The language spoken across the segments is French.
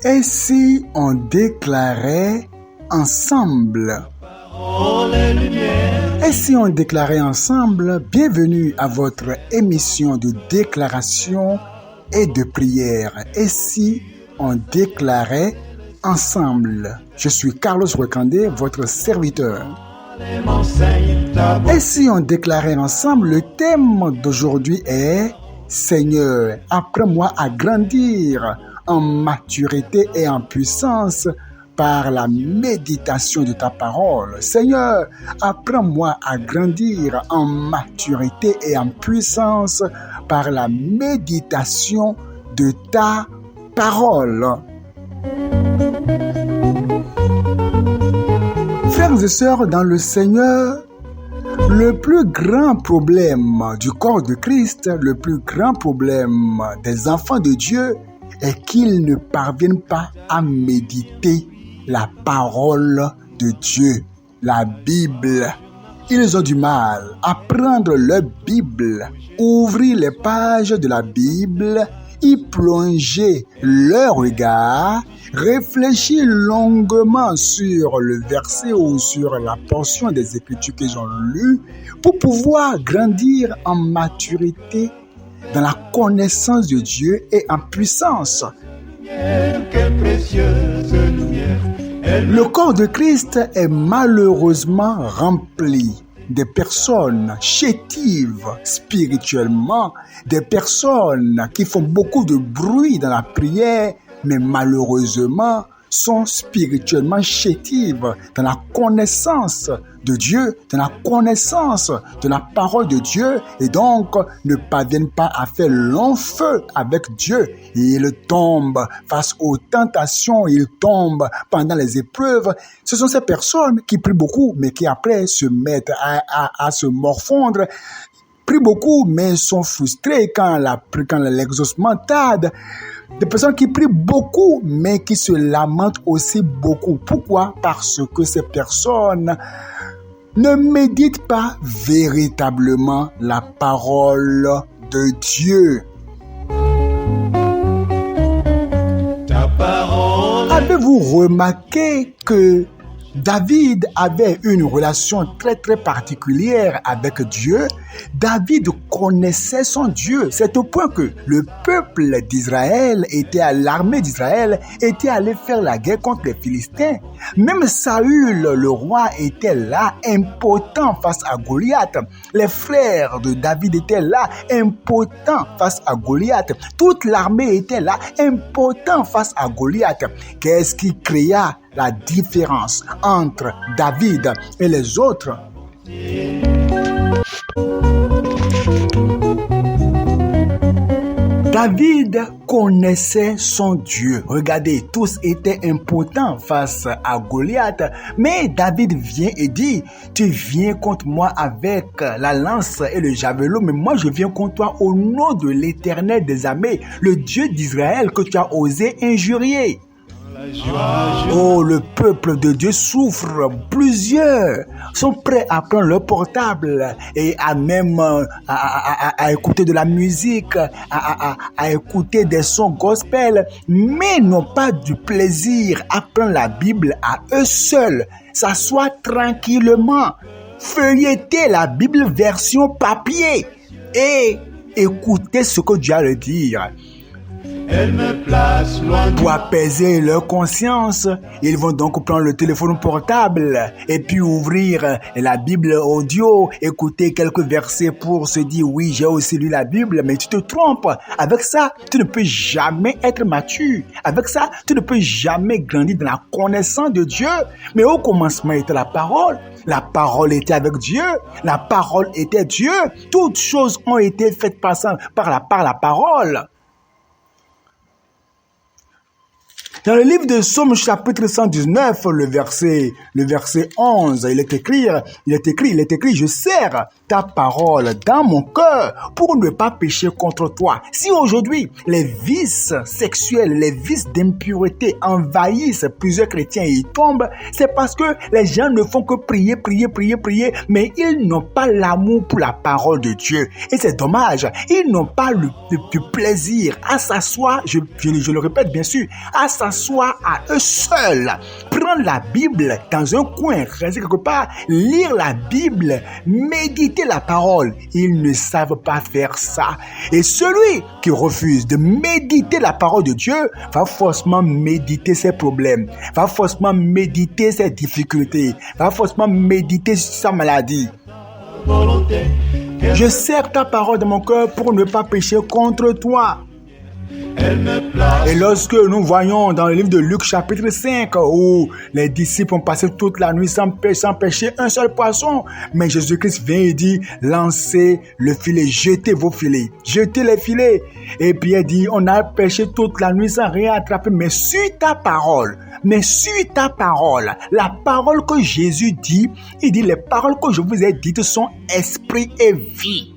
Et si on déclarait ensemble? Et si on déclarait ensemble? Bienvenue à votre émission de déclaration et de prière. Et si on déclarait ensemble? Je suis Carlos Wakandé, votre serviteur. Et si on déclarait ensemble? Le thème d'aujourd'hui est Seigneur, apprends-moi à grandir en maturité et en puissance par la méditation de ta parole. Seigneur, apprends-moi à grandir en maturité et en puissance par la méditation de ta parole. Frères et sœurs dans le Seigneur, le plus grand problème du corps de Christ, le plus grand problème des enfants de Dieu est qu'ils ne parviennent pas à méditer la parole de Dieu, la Bible. Ils ont du mal à prendre leur Bible, ouvrir les pages de la Bible, y plonger leur regard, réfléchir longuement sur le verset ou sur la portion des Écritures qu'ils ont lues pour pouvoir grandir en maturité dans la connaissance de Dieu et en puissance. Le corps de Christ est malheureusement rempli des personnes chétives spirituellement, des personnes qui font beaucoup de bruit dans la prière, mais malheureusement sont spirituellement chétives dans la connaissance de Dieu, dans la connaissance de la parole de Dieu, et donc ne parviennent pas à faire long feu avec Dieu. Ils tombent face aux tentations, ils tombent pendant les épreuves. Ce sont ces personnes qui prient beaucoup, mais qui après se mettent à se morfondre, prient beaucoup, mais sont frustrés quand l'exaucement tarde. Des personnes qui prient beaucoup, mais qui se lamentent aussi beaucoup. Pourquoi? Parce que ces personnes ne méditent pas véritablement la parole de Dieu. Avez-vous remarqué que David avait une relation très très particulière avec Dieu? David connaissait son Dieu. C'est au point que le peuple d'Israël l'armée d'Israël était allé faire la guerre contre les Philistins. Même Saül, le roi, était là, impotent face à Goliath. Les frères de David étaient là, impotents face à Goliath. Toute l'armée était là, impotent face à Goliath. Qu'est-ce qui créa la différence entre David et les autres? David connaissait son Dieu. Regardez, tous étaient impotents face à Goliath. Mais David vient et dit, tu viens contre moi avec la lance et le javelot, mais moi je viens contre toi au nom de l'Éternel des armées, le Dieu d'Israël que tu as osé injurier. Oh, le peuple de Dieu souffre. Plusieurs sont prêts à prendre leur portable et à même à écouter de la musique, à écouter des sons gospel, mais n'ont pas du plaisir à prendre la Bible à eux seuls, s'asseoir tranquillement, feuilleter la Bible version papier et écouter ce que Dieu a à le dire. Elle me place loin. Pour apaiser leur conscience, ils vont donc prendre le téléphone portable et puis ouvrir la Bible audio, écouter quelques versets pour se dire oui, j'ai aussi lu la Bible, mais tu te trompes. Avec ça, tu ne peux jamais être mature. Avec ça, tu ne peux jamais grandir dans la connaissance de Dieu. Mais au commencement était la parole. La parole était avec Dieu. La parole était Dieu. Toutes choses ont été faites par la parole. Dans le livre de Psaume chapitre 119, le verset 11, il est écrit, je serre ta parole dans mon cœur pour ne pas pécher contre toi. Si aujourd'hui, les vices sexuels, les vices d'impureté envahissent plusieurs chrétiens et ils tombent, c'est parce que les gens ne font que prier, mais ils n'ont pas l'amour pour la parole de Dieu. Et c'est dommage, ils n'ont pas le plaisir à s'asseoir, je le répète bien sûr, à s'asseoir à eux seuls, prendre la Bible dans un coin, rester quelque part, lire la Bible, méditer la parole. Ils ne savent pas faire ça. Et celui qui refuse de méditer la parole de Dieu va forcément méditer ses problèmes, va forcément méditer ses difficultés, va forcément méditer sa maladie. Je serre ta parole dans mon cœur pour ne pas pécher contre toi. Et lorsque nous voyons dans le livre de Luc chapitre 5 où les disciples ont passé toute la nuit sans pêcher un seul poisson, mais Jésus-Christ vient et dit, lancez le filet, jetez vos filets, jetez les filets. Et Pierre dit, on a pêché toute la nuit sans rien attraper, mais suis ta parole. La parole que Jésus dit, il dit, les paroles que je vous ai dites sont esprit et vie.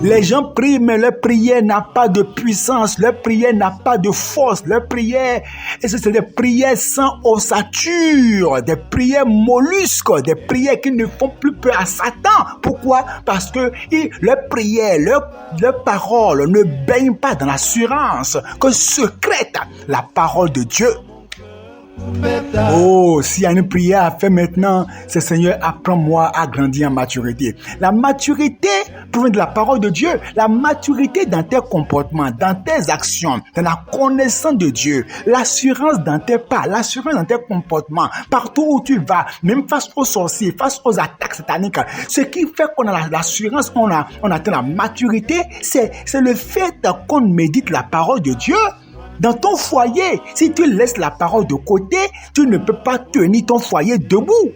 Les gens prient, mais leur prière n'a pas de puissance, leur prière n'a pas de force, leur prière, c'est des prières sans ossature, des prières mollusques, des prières qui ne font plus peur à Satan. Pourquoi? Parce que leur prière, leur parole ne baigne pas dans l'assurance que secrète la parole de Dieu. Oh, s'il y a une prière à faire maintenant, c'est Seigneur, apprends-moi à grandir en maturité. La maturité provient de la parole de Dieu. La maturité dans tes comportements, dans tes actions, dans la connaissance de Dieu. L'assurance dans tes pas, l'assurance dans tes comportements. Partout où tu vas, même face aux sorciers, face aux attaques sataniques. Ce qui fait qu'on a l'assurance, on atteint la maturité, c'est le fait qu'on médite la parole de Dieu. Dans ton foyer, si tu laisses la parole de côté, tu ne peux pas tenir ton foyer debout.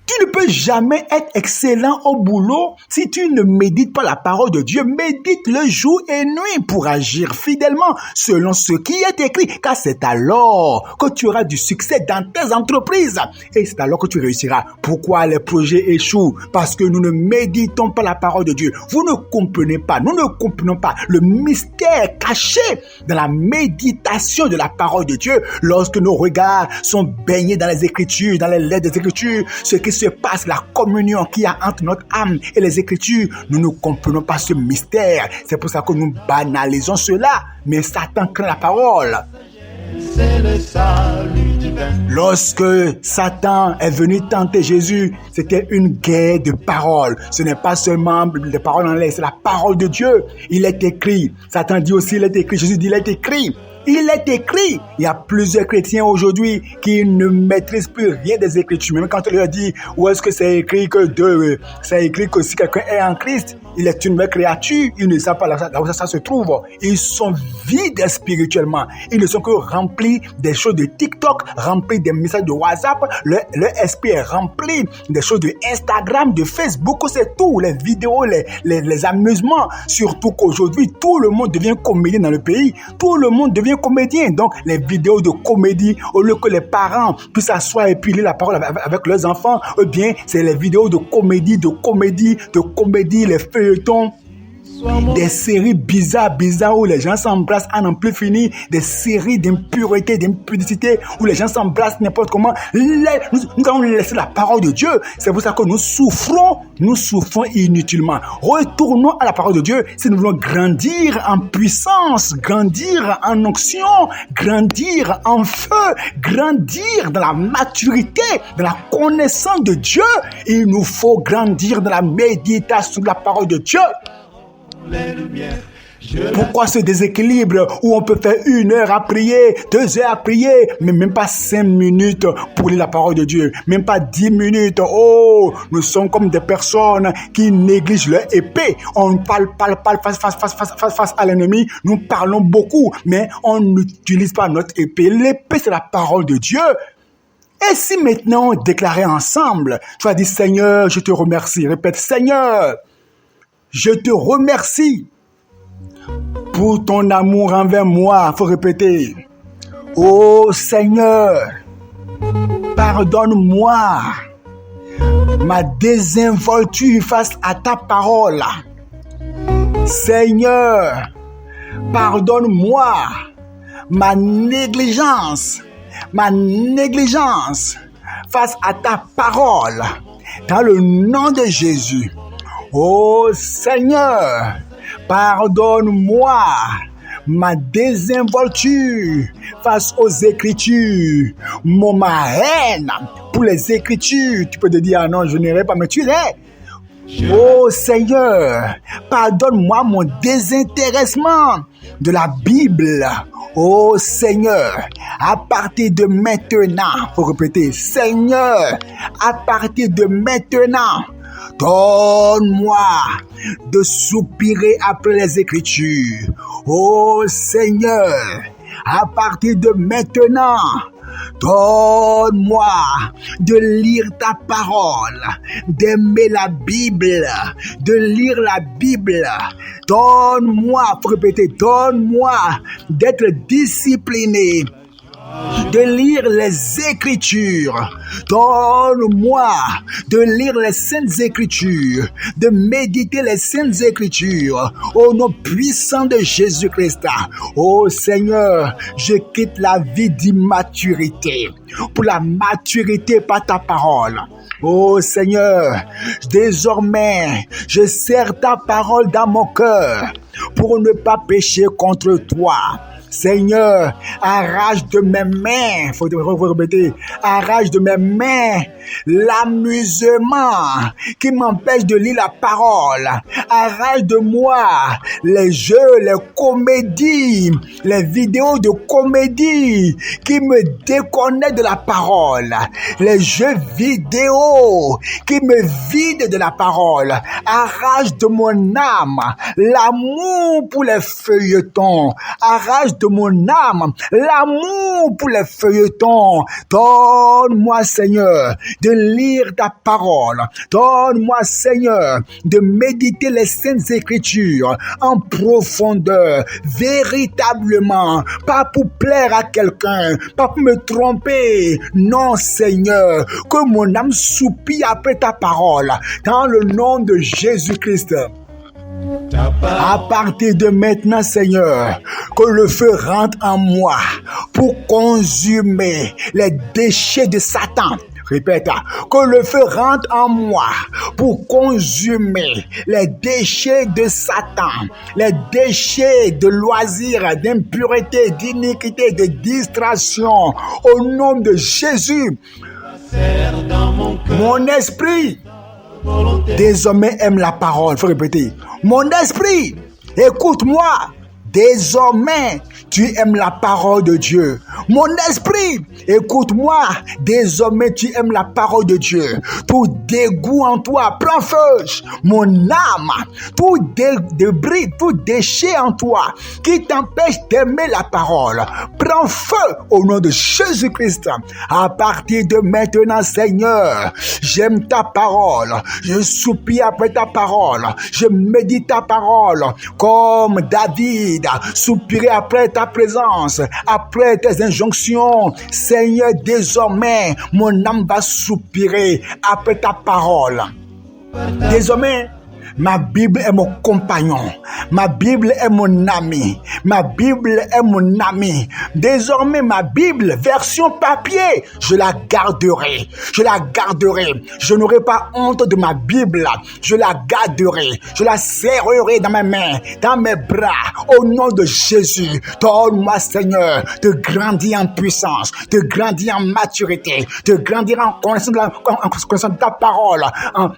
Tu ne peux jamais être excellent au boulot si tu ne médites pas la parole de Dieu. Médite le jour et nuit pour agir fidèlement selon ce qui est écrit. Car c'est alors que tu auras du succès dans tes entreprises. Et c'est alors que tu réussiras. Pourquoi les projets échouent? Parce que nous ne méditons pas la parole de Dieu. Vous ne comprenez pas. Nous ne comprenons pas le mystère caché dans la méditation de la parole de Dieu. Lorsque nos regards sont baignés dans les Écritures, dans les lettres des Écritures, ce qui se passe, la communion qu'il y a entre notre âme et les Écritures, nous ne comprenons pas ce mystère. C'est pour ça que nous banalisons cela. Mais Satan craint la parole. Lorsque Satan est venu tenter Jésus, c'était une guerre de paroles. Ce n'est pas seulement des paroles en l'air, c'est la parole de Dieu. Il est écrit. Satan dit aussi, il est écrit. Jésus dit, il est écrit. Il est écrit. Il y a plusieurs chrétiens aujourd'hui qui ne maîtrisent plus rien des Écritures. Même quand on leur dit où est-ce que c'est écrit c'est écrit que si quelqu'un est en Christ, il est une nouvelle créature. Ils ne savent pas là où ça se trouve. Ils sont vides spirituellement. Ils ne sont que remplis des choses de TikTok, remplis des messages de WhatsApp. Leur esprit est rempli des choses de Instagram, de Facebook. C'est tout. Les vidéos, les amusements. Surtout qu'aujourd'hui, tout le monde devient comédien dans le pays. Tout le monde devient comédien. Donc, les vidéos de comédie, au lieu que les parents puissent s'asseoir et puis lire la parole avec leurs enfants, eh bien, c'est les vidéos de comédie, les feuilletons, des séries bizarres où les gens s'embrassent à n'en plus finir, des séries d'impureté, d'impudicité, où les gens s'embrassent n'importe comment. Nous allons laisser la parole de Dieu. C'est pour ça que nous souffrons inutilement. Retournons à la parole de Dieu si nous voulons grandir en puissance, grandir en onction, grandir en feu, grandir dans la maturité, dans la connaissance de Dieu. Il nous faut grandir dans la méditation de la parole de Dieu. Pourquoi ce déséquilibre où on peut faire 1 heure à prier, 2 heures à prier, mais même pas 5 minutes pour lire la parole de Dieu, même pas 10 minutes. Oh, nous sommes comme des personnes qui négligent leur épée. On parle face à l'ennemi, nous parlons beaucoup, mais on n'utilise pas notre épée. L'épée, c'est la parole de Dieu. Et si maintenant on déclarait ensemble, tu vas dire, Seigneur, je te remercie. Répète, Seigneur, je te remercie pour ton amour envers moi. Il faut répéter. Oh Seigneur, pardonne-moi ma désinvolture face à ta parole. Seigneur, pardonne-moi ma négligence face à ta parole. Dans le nom de Jésus. Oh Seigneur, pardonne-moi ma désinvolture face aux Écritures, ma haine pour les Écritures. Tu peux te dire, ah non, je n'irai pas, mais tu l'es. Oh Seigneur, pardonne-moi mon désintéressement de la Bible. Oh Seigneur, à partir de maintenant, faut répéter, Seigneur, à partir de maintenant, donne-moi de soupirer après les Écritures. Oh Seigneur, à partir de maintenant, donne-moi de lire ta parole, d'aimer la Bible, de lire la Bible. Donne-moi, faut répéter, donne-moi d'être discipliné, de lire les Écritures. Donne-moi de lire les Saintes Écritures, de méditer les Saintes Écritures, au nom puissant de Jésus-Christ. Oh Seigneur, je quitte la vie d'immaturité pour la maturité par ta parole. Oh Seigneur, désormais, je serre ta parole dans mon cœur pour ne pas pécher contre toi. Seigneur, arrache de mes mains, faut répéter, arrache de mes mains l'amusement qui m'empêche de lire la parole. Arrache de moi les jeux, les comédies, les vidéos de comédie qui me déconnectent de la parole. Les jeux vidéo qui me vident de la parole. Arrache de mon âme l'amour pour les feuilletons. Arrache de mon âme l'amour pour les feuilletons. Donne-moi, Seigneur, de lire ta parole. Donne-moi, Seigneur, de méditer les Saintes Écritures en profondeur, véritablement, pas pour plaire à quelqu'un, pas pour me tromper. Non, Seigneur, que mon âme soupire après ta parole, dans le nom de Jésus-Christ. À partir de maintenant, Seigneur, que le feu rentre en moi pour consumer les déchets de Satan. Répète, que le feu rentre en moi pour consumer les déchets de Satan, les déchets de loisirs, d'impureté, d'iniquité, de distraction. Au nom de Jésus, mon esprit désormais aime la parole. Il faut répéter. Mon esprit, écoute-moi. Désormais, tu aimes la parole de Dieu. Mon esprit, écoute-moi. Désormais, tu aimes la parole de Dieu. Tout dégoût en toi, prends feu. Mon âme, tout débris, tout déchet en toi qui t'empêche d'aimer la parole, prends feu au nom de Jésus-Christ. À partir de maintenant, Seigneur, j'aime ta parole. Je soupire après ta parole. Je médite ta parole comme David soupirer après ta présence, après tes injonctions. Seigneur, désormais, mon âme va soupirer après ta parole. Désormais, ma Bible est mon compagnon. Ma Bible est mon ami. Ma Bible est mon ami. Désormais, ma Bible, version papier, je la garderai. Je la garderai. Je n'aurai pas honte de ma Bible. Je la garderai. Je la serrerai dans mes mains, dans mes bras. Au nom de Jésus, donne-moi, Seigneur, de grandir en puissance, de grandir en maturité, de grandir en connaissance de ta parole,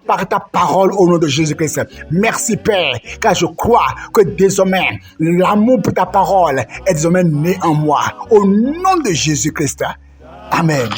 par ta parole au nom de Jésus-Christ. Merci Père, car je crois que désormais, l'amour pour ta parole est désormais né en moi. Au nom de Jésus-Christ. Amen.